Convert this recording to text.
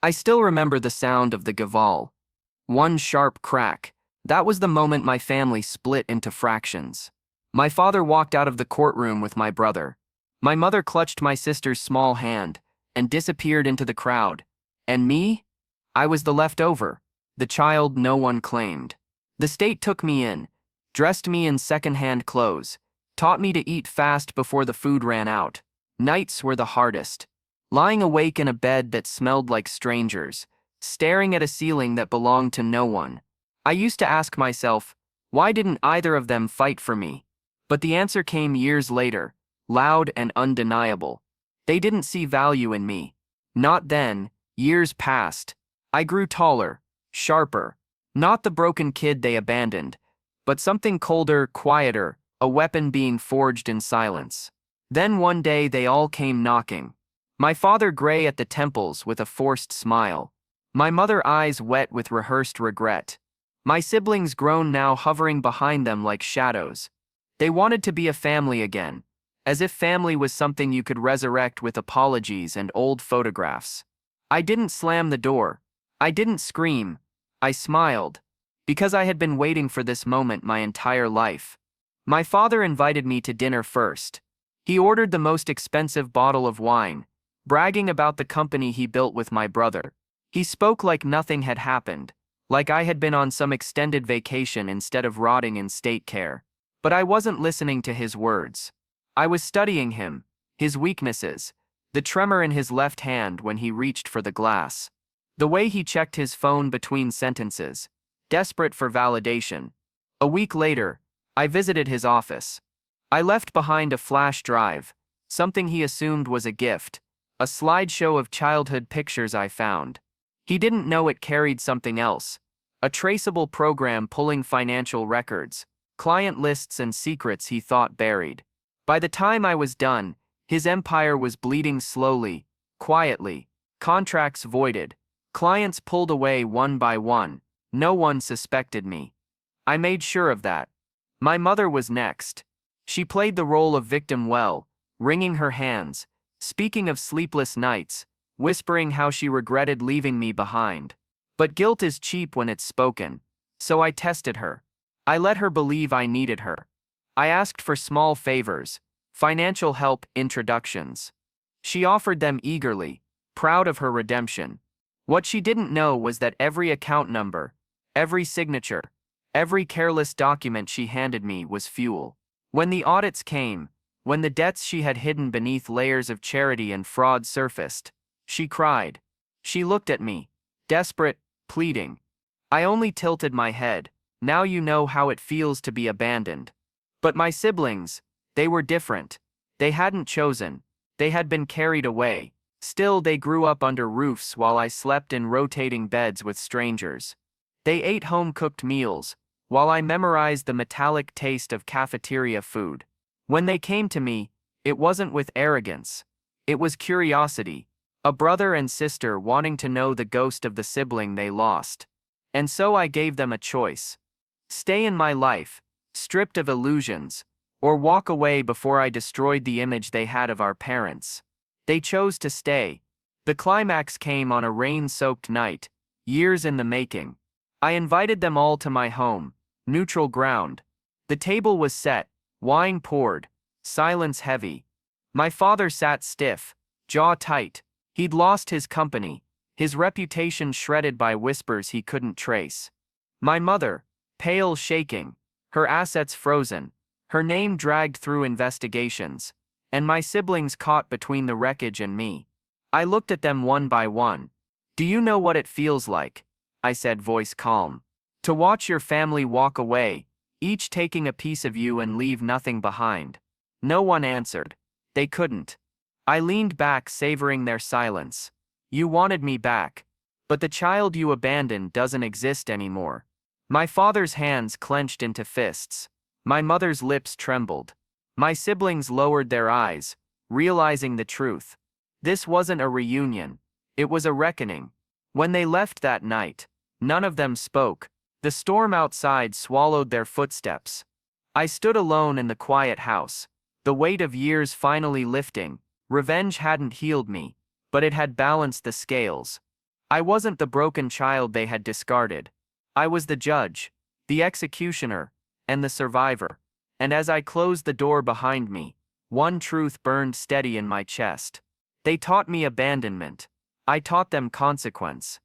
I still remember the sound of the gavel. One sharp crack. That was the moment my family split into fractions. My father walked out of the courtroom with my brother. My mother clutched my sister's small hand and disappeared into the crowd. And me? I was the leftover, the child no one claimed. The state took me in, dressed me in second-hand clothes, taught me to eat fast before the food ran out. Nights were the hardest. Lying awake in a bed that smelled like strangers, staring at a ceiling that belonged to no one. I used to ask myself, why didn't either of them fight for me? But the answer came years later, loud and undeniable. They didn't see value in me. Not then. Years passed. I grew taller, sharper. Not the broken kid they abandoned, but something colder, quieter, a weapon being forged in silence. Then one day they all came knocking. My father gray at the temples with a forced smile. My mother eyes wet with rehearsed regret. My siblings grown now hovering behind them like shadows. They wanted to be a family again, as if family was something you could resurrect with apologies and old photographs. I didn't slam the door. I didn't scream. I smiled, because I had been waiting for this moment my entire life. My father invited me to dinner first. He ordered the most expensive bottle of wine, bragging about the company he built with my brother. He spoke like nothing had happened, like I had been on some extended vacation instead of rotting in state care. But I wasn't listening to his words. I was studying him, his weaknesses, the tremor in his left hand when he reached for the glass, the way he checked his phone between sentences, desperate for validation. A week later, I visited his office. I left behind a flash drive, something he assumed was a gift, a slideshow of childhood pictures I found. He didn't know it carried something else, a traceable program pulling financial records, client lists and secrets he thought buried. By the time I was done, his empire was bleeding slowly, quietly, contracts voided, clients pulled away one by one. No one suspected me. I made sure of that. My mother was next. She played the role of victim well, wringing her hands, speaking of sleepless nights, whispering how she regretted leaving me behind. But guilt is cheap when it's spoken, so I tested her. I let her believe I needed her. I asked for small favors, financial help, introductions. She offered them eagerly, proud of her redemption. What she didn't know was that every account number, every signature, every careless document she handed me was fuel. When the audits came, when the debts she had hidden beneath layers of charity and fraud surfaced, she cried. She looked at me, desperate, pleading. I only tilted my head. Now you know how it feels to be abandoned. But my siblings, they were different. They hadn't chosen. They had been carried away. Still, they grew up under roofs while I slept in rotating beds with strangers. They ate home-cooked meals, while I memorized the metallic taste of cafeteria food. When they came to me, it wasn't with arrogance. It was curiosity, a brother and sister wanting to know the ghost of the sibling they lost. And so I gave them a choice. Stay in my life, stripped of illusions, or walk away before I destroyed the image they had of our parents. They chose to stay. The climax came on a rain-soaked night, years in the making. I invited them all to my home, neutral ground. The table was set, wine poured, silence heavy. My father sat stiff, jaw tight. He'd lost his company, his reputation shredded by whispers he couldn't trace. My mother, pale, shaking, her assets frozen, her name dragged through investigations, and my siblings caught between the wreckage and me. I looked at them one by one. Do you know what it feels like? I said, voice calm. To watch your family walk away, each taking a piece of you and leave nothing behind. No one answered. They couldn't. I leaned back, savoring their silence. You wanted me back, but the child you abandoned doesn't exist anymore. My father's hands clenched into fists. My mother's lips trembled. My siblings lowered their eyes, realizing the truth. This wasn't a reunion. It was a reckoning. When they left that night, none of them spoke. The storm outside swallowed their footsteps. I stood alone in the quiet house, the weight of years finally lifting. Revenge hadn't healed me, but it had balanced the scales. I wasn't the broken child they had discarded. I was the judge, the executioner, and the survivor. And as I closed the door behind me, one truth burned steady in my chest. They taught me abandonment. I taught them consequence.